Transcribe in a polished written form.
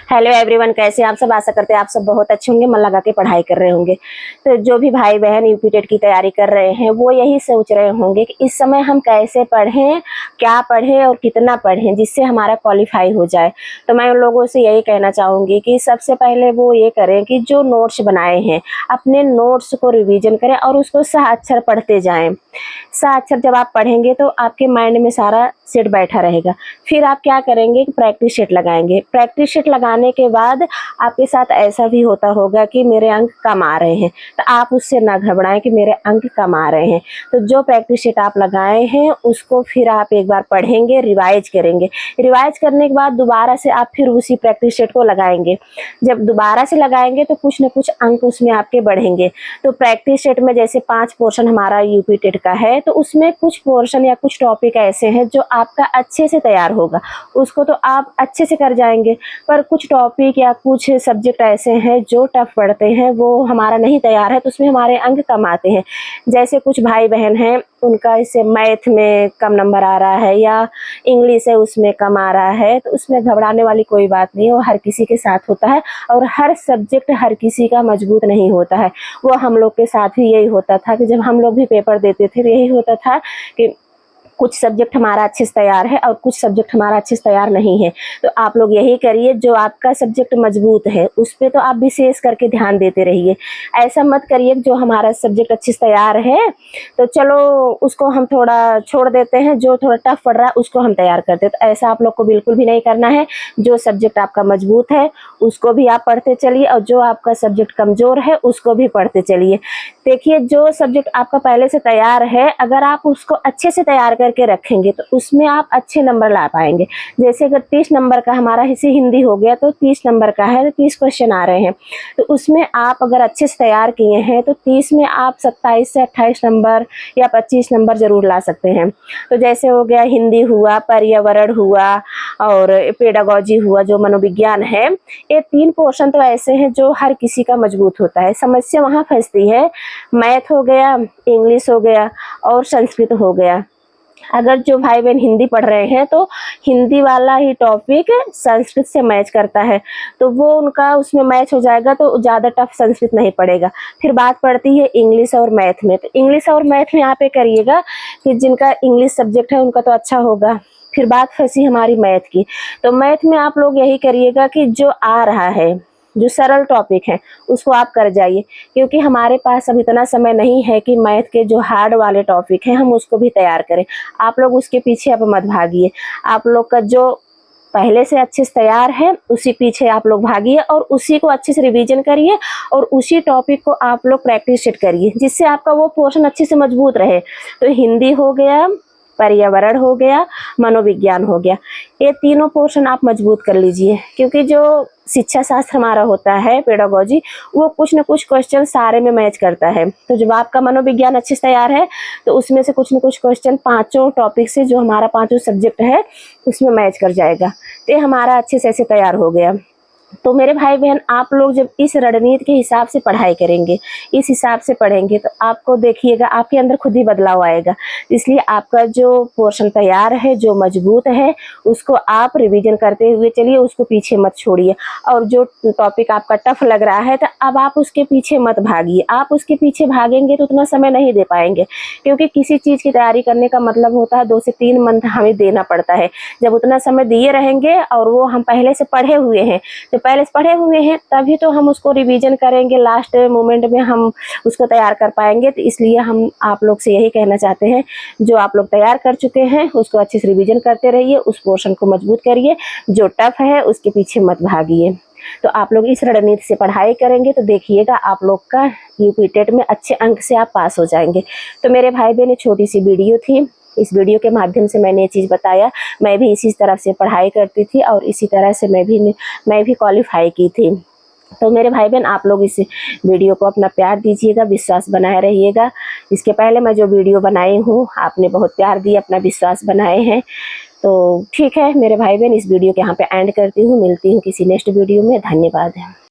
Hello everyone, कैसे आप सब। आशा करते हैं आप सब बहुत अच्छे होंगे, मन लगा के पढ़ाई कर रहे होंगे। तो जो भी भाई बहन यूपी टेट की तैयारी कर रहे हैं वो यही सोच रहे होंगे कि इस समय हम कैसे पढ़ें, क्या पढ़ें और कितना पढ़ें जिससे हमारा क्वालिफाई हो जाए। तो मैं उन लोगों से यही कहना चाहूँगी कि सबसे पहले वो ये करें कि जो नोट्स बनाए हैं अपने नोट्स को रिविज़न करें और उसको सह अक्षर पढ़ते जाएँ। सह अक्षर जब आप पढ़ेंगे तो आपके माइंड में सारा सेट बैठा रहेगा। फिर आप क्या करेंगे कि प्रैक्टिस शीट लगाएंगे। प्रैक्टिस शीट लगाने के बाद आपके साथ ऐसा भी होता होगा कि मेरे अंक कम आ रहे हैं, तो आप उससे ना घबराएं कि मेरे अंक कम आ रहे हैं। तो जो प्रैक्टिस शीट आप लगाए हैं उसको फिर आप एक बार पढ़ेंगे, रिवाइज करेंगे। रिवाइज करने के बाद दोबारा से आप फिर उसी प्रैक्टिस शीट को लगाएंगे। जब दोबारा से लगाएंगे तो कुछ न कुछ अंक उसमें आपके बढ़ेंगे। तो प्रैक्टिस शीट में जैसे 5 पोर्शन हमारा यूपी टेट का है, तो उसमें कुछ पोर्शन या कुछ टॉपिक ऐसे हैं जो आपका अच्छे से तैयार होगा, उसको तो आप अच्छे से कर जाएंगे। पर कुछ टॉपिक या कुछ सब्जेक्ट ऐसे हैं जो टफ पढ़ते हैं, वो हमारा नहीं तैयार है, तो उसमें हमारे अंक कम आते हैं। जैसे कुछ भाई बहन हैं उनका इससे मैथ में कम नंबर आ रहा है या इंग्लिश है उसमें कम आ रहा है, तो उसमें घबराने वाली कोई बात नहीं है। वो हर किसी के साथ होता है और हर सब्जेक्ट हर किसी का मजबूत नहीं होता है। वो हम लोग के साथ भी यही होता था कि जब हम लोग भी पेपर देते थे तो यही होता था कि कुछ सब्जेक्ट हमारा अच्छे से तैयार है और कुछ सब्जेक्ट हमारा अच्छे से तैयार नहीं है। तो आप लोग यही करिए, जो आपका सब्जेक्ट मजबूत है उस पर तो आप विशेष करके ध्यान देते रहिए। ऐसा मत करिए जो हमारा सब्जेक्ट अच्छे से तैयार है तो चलो उसको हम थोड़ा छोड़ देते हैं, जो थोड़ा टफ पड़ रहा है उसको हम तैयार करते हैं। तो ऐसा आप लोग को बिल्कुल भी नहीं करना है। जो सब्जेक्ट आपका मजबूत है उसको भी आप पढ़ते चलिए और जो आपका सब्जेक्ट कमज़ोर है उसको भी पढ़ते चलिए। देखिए, जो सब्जेक्ट आपका पहले से तैयार है अगर आप उसको अच्छे से तैयार करके रखेंगे तो उसमें आप अच्छे नंबर ला पाएंगे। जैसे अगर 30 नंबर का हमारा इसी हिंदी हो गया तो 30 नंबर का है तो 30 क्वेश्चन आ रहे हैं, तो उसमें आप अगर अच्छे से तैयार किए हैं तो 30 में आप 27 से 28 नंबर या 25 नंबर ज़रूर ला सकते हैं। तो जैसे हो गया हिंदी हुआ, पर्यावरण हुआ और पेडागोजी हुआ जो मनोविज्ञान है, ये 3 पोर्शन तो ऐसे हैं जो हर किसी का मजबूत होता है। समस्या वहाँ फंसती है, मैथ हो गया, इंग्लिश हो गया और संस्कृत हो गया। अगर जो भाई बहन हिंदी पढ़ रहे हैं तो हिंदी वाला ही टॉपिक संस्कृत से मैच करता है, तो वो उनका उसमें मैच हो जाएगा, तो ज़्यादा टफ संस्कृत नहीं पड़ेगा। फिर बात पड़ती है इंग्लिश और मैथ में, तो इंग्लिश और मैथ में आप ये करिएगा कि जिनका इंग्लिश सब्जेक्ट है उनका तो अच्छा होगा। फिर बात फंसी हमारी मैथ की, तो मैथ में आप लोग यही करिएगा कि जो आ रहा है, जो सरल टॉपिक है उसको आप कर जाइए, क्योंकि हमारे पास अब इतना समय नहीं है कि मैथ के जो हार्ड वाले टॉपिक हैं हम उसको भी तैयार करें। आप लोग उसके पीछे अब मत भागिए। आप लोग का जो पहले से अच्छे से तैयार है उसी पीछे आप लोग भागिए और उसी को अच्छे से रिवीजन करिए और उसी टॉपिक को आप लोग प्रैक्टिस शीट करिए, जिससे आपका वो पोर्शन अच्छे से मजबूत रहे। तो हिंदी हो गया, पर्यावरण हो गया, मनोविज्ञान हो गया, ये तीनों पोर्शन आप मजबूत कर लीजिए। क्योंकि जो शिक्षा शास्त्र हमारा होता है पेडागोजी, वो कुछ न कुछ क्वेश्चन सारे में मैच करता है। तो जब आपका मनोविज्ञान अच्छे से तैयार है तो उसमें से कुछ न कुछ क्वेश्चन पांचों टॉपिक से, जो हमारा पांचों सब्जेक्ट है उसमें मैच कर जाएगा। तो ये हमारा अच्छे से ऐसे तैयार हो गया। तो मेरे भाई बहन, आप लोग जब इस रणनीति के हिसाब से पढ़ाई करेंगे, इस हिसाब से पढ़ेंगे, तो आपको देखिएगा आपके अंदर खुद ही बदलाव आएगा। इसलिए आपका जो पोर्शन तैयार है, जो मजबूत है, उसको आप रिवीजन करते हुए चलिए, उसको पीछे मत छोड़िए। और जो टॉपिक आपका टफ लग रहा है तो अब आप उसके पीछे मत भागिए। आप उसके पीछे भागेंगे तो उतना समय नहीं दे पाएंगे, क्योंकि किसी चीज़ की तैयारी करने का मतलब होता है 2 से 3 मंथ हमें देना पड़ता है। जब उतना समय दिए रहेंगे और वो हम पहले से पढ़े हुए हैं, तो पहले से पढ़े हुए हैं तभी तो हम उसको रिवीजन करेंगे, लास्ट मोमेंट में हम उसको तैयार कर पाएंगे। तो इसलिए हम आप लोग से यही कहना चाहते हैं, जो आप लोग तैयार कर चुके हैं उसको अच्छे से रिवीजन करते रहिए, उस पोर्शन को मजबूत करिए। जो टफ है उसके पीछे मत भागिए। तो आप लोग इस रणनीति से पढ़ाई करेंगे तो देखिएगा आप लोग का यूपी टेट में अच्छे अंक से आप पास हो जाएंगे। तो मेरे भाई बहन, छोटी सी वीडियो थी, इस वीडियो के माध्यम से मैंने ये चीज़ बताया। मैं भी इसी तरह से पढ़ाई करती थी और इसी तरह से मैं भी क्वालिफाई की थी। तो मेरे भाई बहन, आप लोग इस वीडियो को अपना प्यार दीजिएगा, विश्वास बनाए रहिएगा। इसके पहले मैं जो वीडियो बनाई हूँ आपने बहुत प्यार दिया, अपना विश्वास बनाए हैं। तो ठीक है मेरे भाई बहन, इस वीडियो के यहाँ पे एंड करती हूँ। मिलती हूँ किसी नेक्स्ट वीडियो में। धन्यवाद।